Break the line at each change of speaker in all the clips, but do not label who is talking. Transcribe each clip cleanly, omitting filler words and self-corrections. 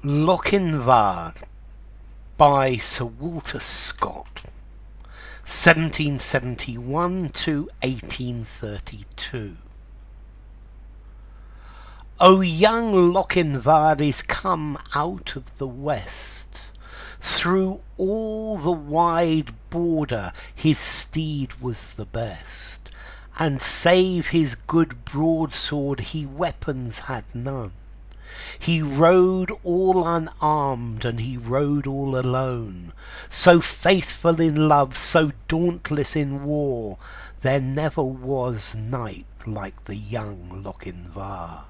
Lochinvar by Sir Walter Scott, 1771 to 1832. O young Lochinvar is come out of the west. Through all the wide border his steed was the best, and save his good broadsword he weapons had none. He rode all unarmed, and he rode all alone. So faithful in love, so dauntless in war, there never was knight like the young Lochinvar.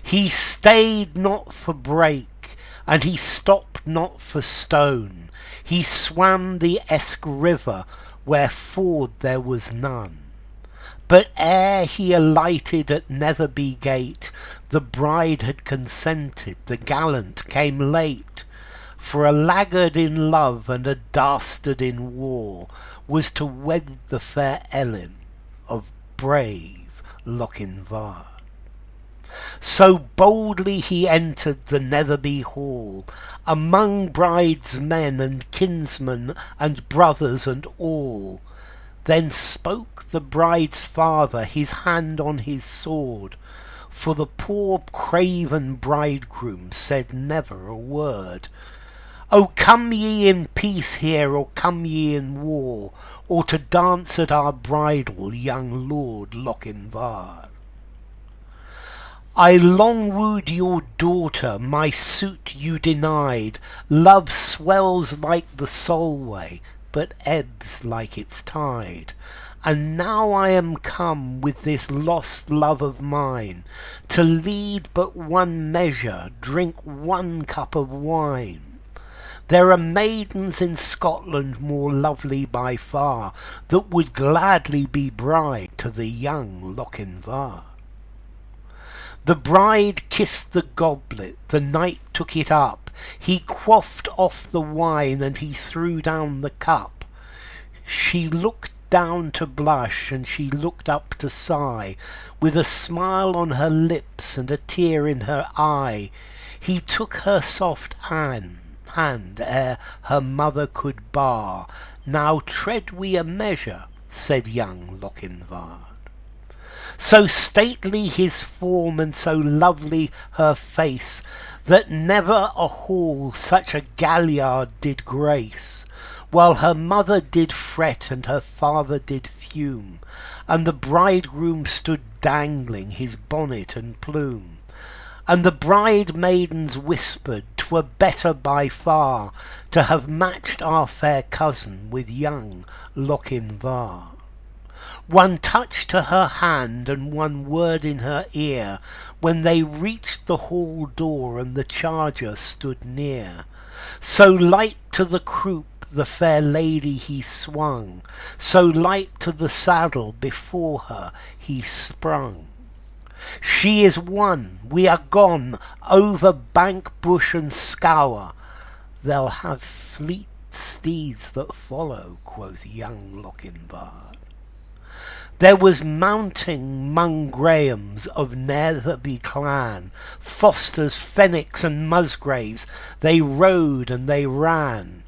He stayed not for brake, and he stopped not for stone. He swam the Eske river, where ford there was none. But ere he alighted at Netherby gate, the bride had consented, the gallant came late. For a laggard in love and a dastard in war was to wed the fair Ellen of brave Lochinvar. So boldly he entered the Netherby Hall, among bridesmen and kinsmen and brothers and all. Then spoke the bride's father, his hand on his sword, for the poor craven bridegroom said never a word. O come ye in peace here, or come ye in war, or to dance at our bridal, young Lord Lochinvar? I long wooed your daughter, my suit you denied. Love swells like the Solway, but ebbs like its tide. And now I am come with this lost love of mine, to lead but one measure, drink one cup of wine. There are maidens in Scotland more lovely by far, that would gladly be bride to the young Lochinvar. The bride kissed the goblet, the knight took it up. He quaffed off the wine, and he threw down the cup. She looked down to blush, and she looked up to sigh, with a smile on her lips and a tear in her eye. He took her soft hand ere her mother could bar. Now tread we a measure, said young Lochinvar. So stately his form, and so lovely her face, that never a hall such a galliard did grace. While her mother did fret, and her father did fume, and the bridegroom stood dangling his bonnet and plume. And the bride maidens whispered 'twere better by far to have matched our fair cousin with young Lochinvar. One touch to her hand and one word in her ear, when they reached the hall door and the charger stood near. So light to the croup the fair lady he swung, so light to the saddle before her he sprung. She is won, we are gone, over bank, bush and scour. They'll have fleet steeds that follow, quoth young Lochinvar. There was mounting 'mong Grahams of Netherby clan, Fosters, Fenwicks and Musgraves, they rode and they ran.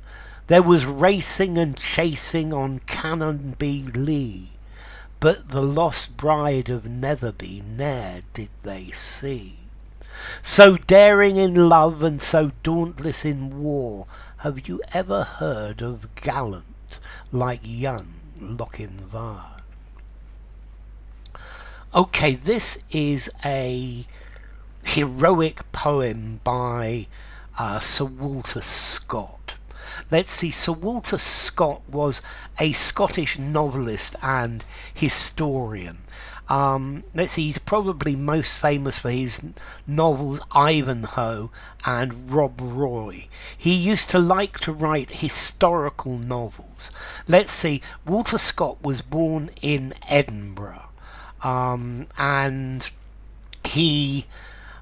There was racing and chasing on Canonby Lee, but the lost bride of Netherby ne'er did they see. So daring in love and so dauntless in war, have you ever heard of gallant like young Lochinvar? Okay, this is a heroic poem by Sir Walter Scott. Let's see, Sir Walter Scott was a Scottish novelist and historian. Let's see, he's probably most famous for his novels Ivanhoe and Rob Roy. He used to like to write historical novels. Let's see, Walter Scott was born in Edinburgh. And he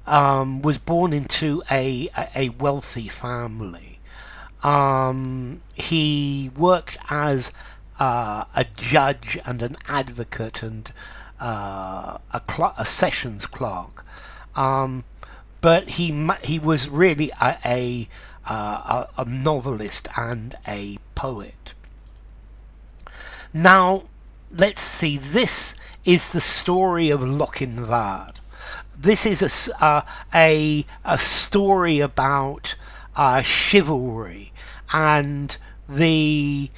was born into a wealthy family. He worked as a judge and an advocate and a sessions clerk. but he was really a novelist and a poet. Now, let's see. This is the story of Lochinvar. This is a story about chivalry and the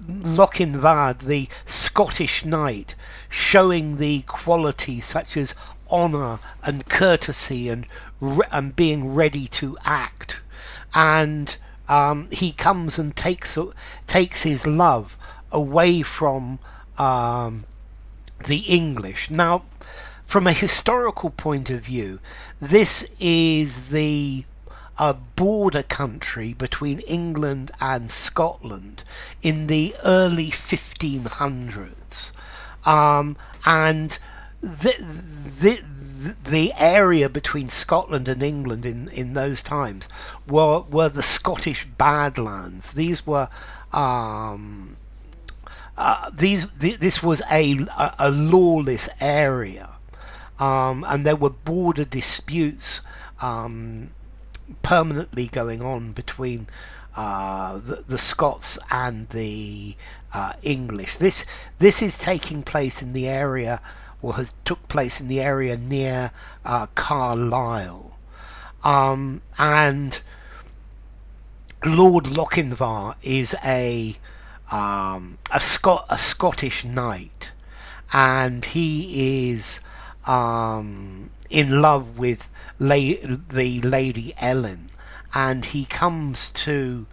Lochinvar, the Scottish knight, showing the qualities such as honour and courtesy and being ready to act. And he comes and takes his love away from the English. Now, from a historical point of view, this is the border country between England and Scotland in the early 1500s. And the area between Scotland and England in those times were the Scottish Badlands. These were this was a lawless area, and there were border disputes permanently going on between the Scots and the English. This is taking place in the area, or has took place in the area near Carlisle, and Lord Lochinvar is a Scottish knight, and he is in love with the Lady Ellen, and he comes to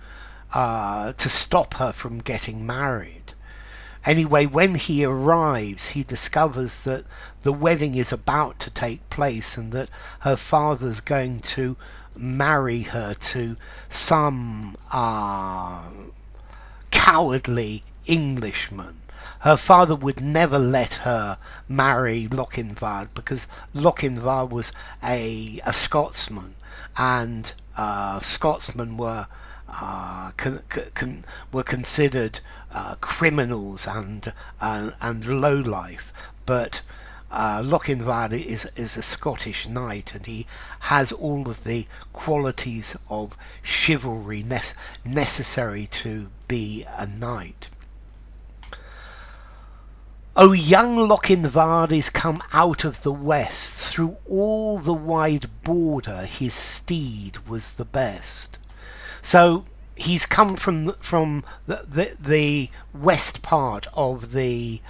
stop her from getting married. Anyway, when he arrives, he discovers that the wedding is about to take place and that her father's going to marry her to some cowardly Englishman. Her father would never let her marry Lochinvar because Lochinvar was a Scotsman, and Scotsmen were considered criminals and lowlife. But Lochinvar is a Scottish knight, and he has all of the qualities of chivalry necessary to be a knight. O young Lochinvar is come out of the west, through all the wide border his steed was the best. So he's come from the west part of the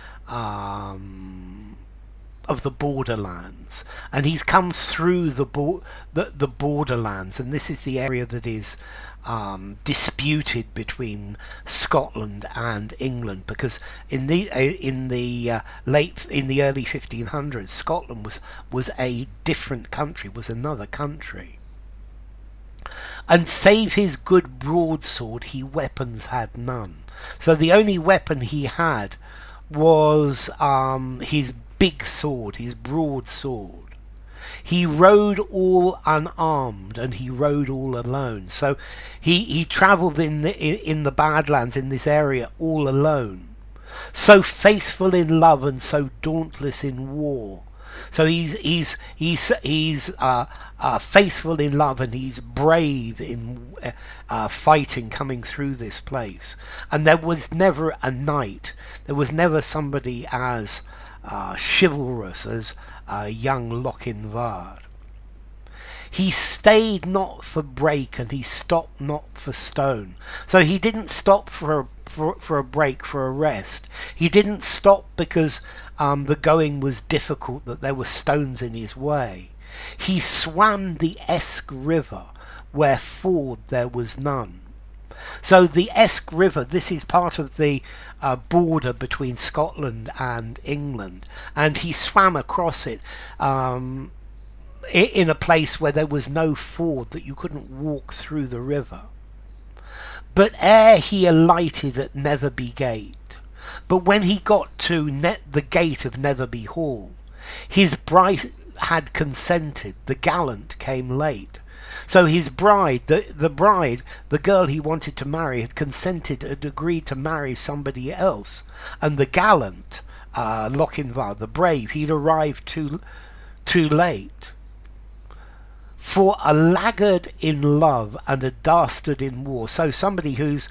borderlands, and he's come through the borderlands, and this is the area that is disputed between Scotland and England, because in the early 1500s, Scotland was a different country, was another country. And save his good broadsword, he weapons had none. So the only weapon he had was his big sword, his broadsword. He rode all unarmed, and he rode all alone. So he travelled in the Badlands, in this area, all alone. So faithful in love and so dauntless in war. So he's faithful in love, and he's brave in fighting, coming through this place. And there was never a knight, there was never somebody as chivalrous as young Lochinvar. He stayed not for brake, and he stopped not for stone. So he didn't stop for a break, for a rest. He didn't stop because the going was difficult, that there were stones in his way. He swam the Eske river, where ford there was none. So the Eske river, this is part of the border between Scotland and England, and he swam across it in a place where there was no ford, that you couldn't walk through the river. But ere he alighted at Netherby gate, but when he got to the gate of Netherby Hall, his bride had consented, the gallant came late. So his bride, the girl he wanted to marry, had consented and agreed to marry somebody else. And the gallant, Lochinvar, the brave, he'd arrived too late. For a laggard in love and a dastard in war, so somebody who's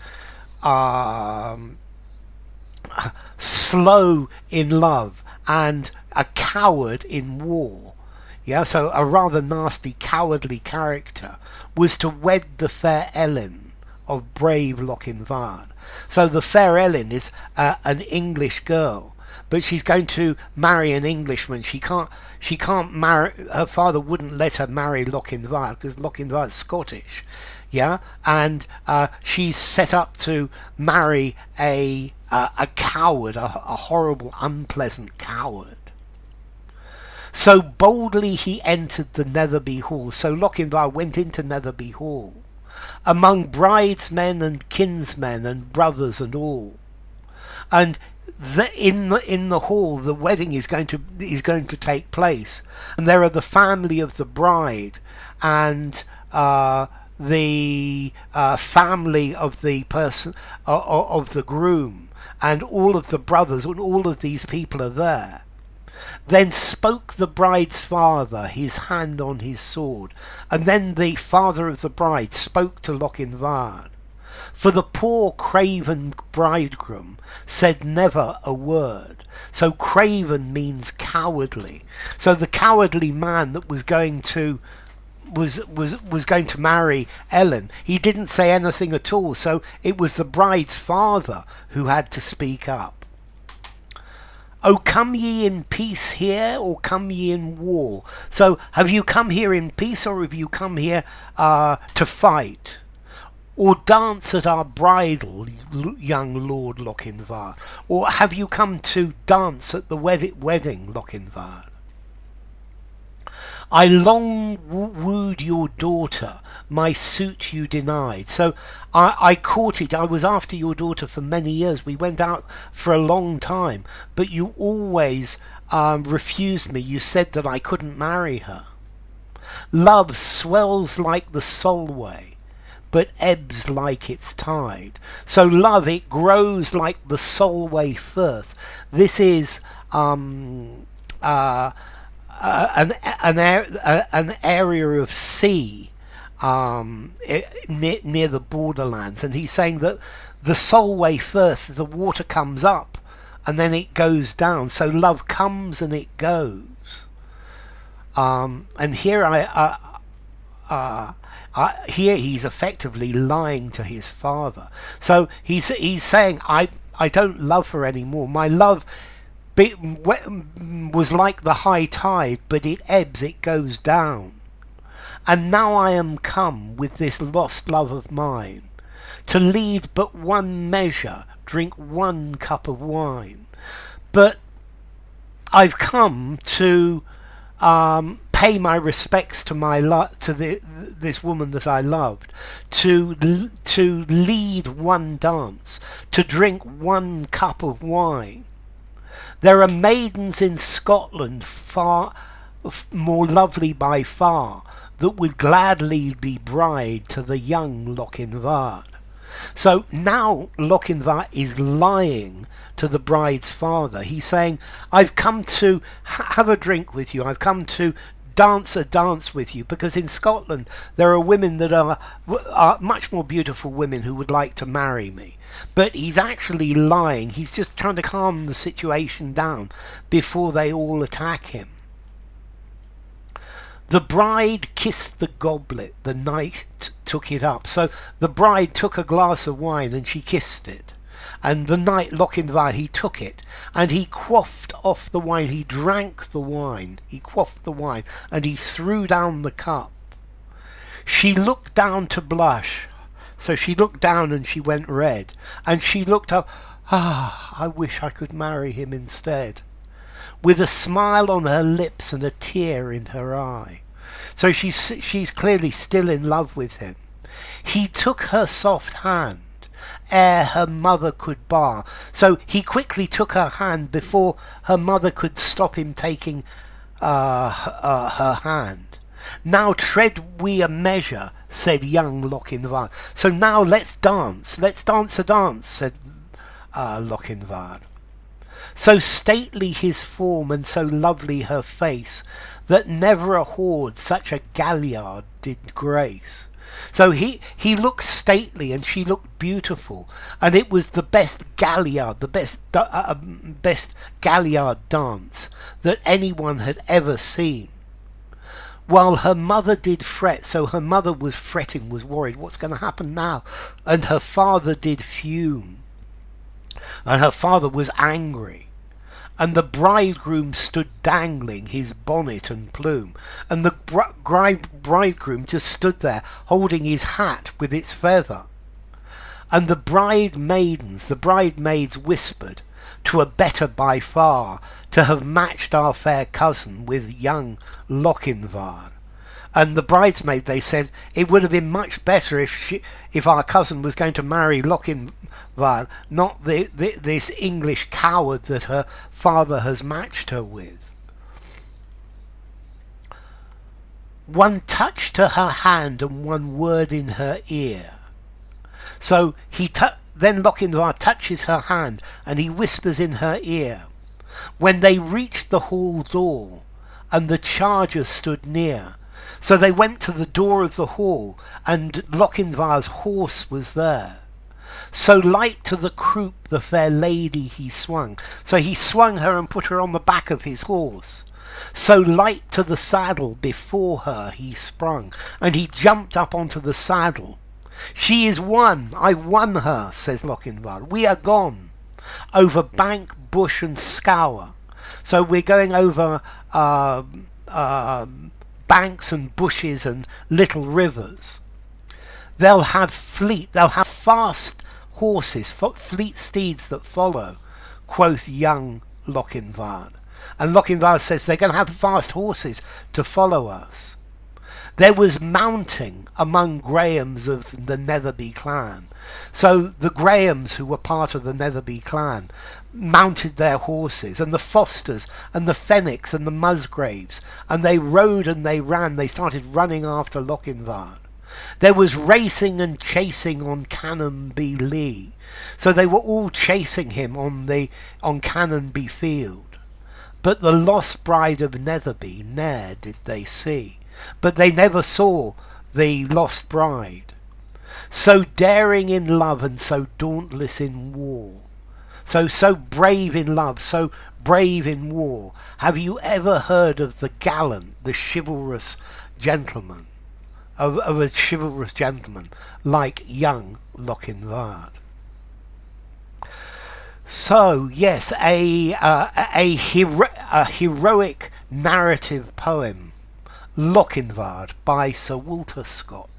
slow in love and a coward in war, yeah, so a rather nasty cowardly character, was to wed the fair Ellen of brave Lochinvar. So the fair Ellen is an English girl, but she's going to marry an Englishman. She can't marry. Her father wouldn't let her marry Lochinvar because Lochinvar is Scottish, yeah, and she's set up to marry a coward, a horrible, unpleasant coward. So boldly he entered the Netherby Hall. So Lochinvar went into Netherby Hall, among bridesmen and kinsmen and brothers and all. And in the hall, the wedding is going to take place, and there are the family of the bride and the family of the person of the groom, and all of the brothers, and all of these people are there. Then spoke the bride's father, his hand on his sword, and then the father of the bride spoke to Lochinvar. For the poor craven bridegroom said never a word. So craven means cowardly. So the cowardly man that was going to marry Ellen, he didn't say anything at all. So it was the bride's father who had to speak up. Oh, come ye in peace here, or come ye in war? So have you come here in peace, or have you come here to fight? Or dance at our bridal, young Lord Lochinvar? Or have you come to dance at the wedding, Lochinvar? I long wooed your daughter, my suit you denied. So I courted, I was after your daughter for many years. We went out for a long time, but you always refused me. You said that I couldn't marry her. Love swells like the Solway, but ebbs like its tide. So love, it grows like the Solway firth. This is an area of sea near the borderlands, and he's saying that the Solway firth, the water comes up and then it goes down. So love comes and it goes. And here here he's effectively lying to his father. So he's saying, I don't love her anymore. My love was like the high tide, but it ebbs, it goes down. And now I am come with this lost love of mine, to lead but one measure, drink one cup of wine. But I've come to pay my respects to this woman that I loved, to lead one dance, to drink one cup of wine. There are maidens in Scotland far more lovely by far, that would gladly be bride to the young Lochinvar. So now Lochinvar is lying to the bride's father. He's saying, I've come to have a drink with you. I've come to dance a dance with you, because in Scotland there are women that are much more beautiful women who would like to marry me. But he's actually lying. He's just trying to calm the situation down before they all attack him. The bride kissed the goblet, the knight took it up. So the bride took a glass of wine and she kissed it. And the knight Lochinvar, he took it and he quaffed off the wine. He drank the wine, he quaffed the wine, and he threw down the cup. She looked down to blush. So she looked down and she went red. And she looked up, I wish I could marry him instead. With a smile on her lips and a tear in her eye. So she's clearly still in love with him. He took her soft hand ere her mother could bar. So he quickly took her hand before her mother could stop him taking her hand. Now tread we a measure, said young Lochinvar. So now let's dance a dance, said Lochinvar. So stately his form and so lovely her face, that never a horde such a galliard did grace. So he looked stately and she looked beautiful, and it was the best galliard, the best galliard dance that anyone had ever seen. While her mother did fret, so her mother was fretting, was worried, what's going to happen now? And her father did fume, and her father was angry. And the bridegroom stood dangling his bonnet and plume, and the bridegroom just stood there holding his hat with its feather. And the bridemaids whispered, "'Twere better by far to have matched our fair cousin with young Lochinvar." And the bridesmaid, they said, it would have been much better if our cousin was going to marry Lochinvar, not this English coward that her father has matched her with. One touch to her hand and one word in her ear. So then Lochinvar touches her hand and he whispers in her ear. When they reached the hall door and the charger stood near, so they went to the door of the hall, and Lochinvar's horse was there. So light to the croup the fair lady he swung. So he swung her and put her on the back of his horse. So light to the saddle before her he sprung, and he jumped up onto the saddle. "She is won, I won her," says Lochinvar. "We are gone over bank, bush and scour." So we're going over banks and bushes and little rivers. They'll have fast horses, fleet steeds that follow, quoth young Lochinvar. And Lochinvar says they're going to have fast horses to follow us. There was mounting among Grahams of the Netherby clan. So the Grahams, who were part of the Netherby clan, mounted their horses, and the Fosters and the Fenwicks and the Musgraves, and they rode and they ran. They started running after Lochinvar. There was racing and chasing on Canonby Lee. So they were all chasing him on Canonby Field. But the lost bride of Netherby ne'er did they see. But they never saw the lost bride. So daring in love and so dauntless in war. So brave in love, so brave in war. Have you ever heard of the gallant, the chivalrous gentleman? Of a chivalrous gentleman like young Lochinvar? So yes, a heroic narrative poem, Lochinvar by Sir Walter Scott.